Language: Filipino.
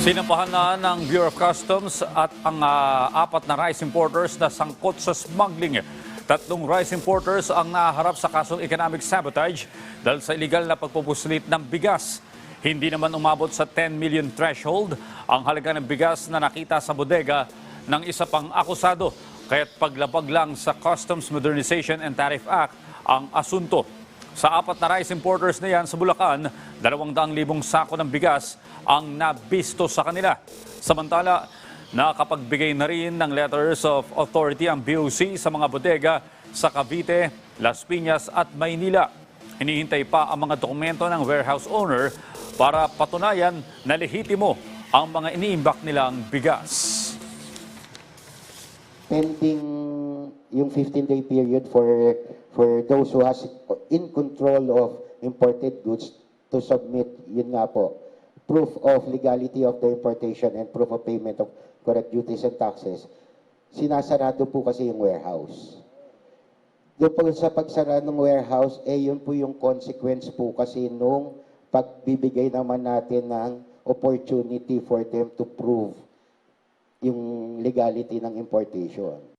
Sinampahan na ng Bureau of Customs at ang apat na rice importers na sangkot sa smuggling. Tatlong rice importers ang naharap sa kasong economic sabotage dahil sa illegal na pagpupuslit ng bigas. Hindi naman umabot sa 10 million threshold ang halaga ng bigas na nakita sa bodega ng isa pang akusado. Kaya't paglabag lang sa Customs Modernization and Tariff Act ang asunto. Sa apat na rice importers na yan sa Bulacan, 200,000 sako ng bigas ang nabisto sa kanila. Samantala, nakapagbigay na rin ng letters of authority ang BOC sa mga bodega sa Cavite, Las Piñas at Maynila. Hinihintay pa ang mga dokumento ng warehouse owner para patunayan na lehitimo ang mga iniimbak nilang bigas. Pending yung 15-day period for those who has in control of imported goods to submit, yun nga po, proof of legality of the importation and proof of payment of correct duties and taxes. Sinasarado po kasi yung warehouse. Doon po sa pagsara ng warehouse, yun po yung consequence po kasi nung pagbibigay naman natin ng opportunity for them to prove yung legality ng importation.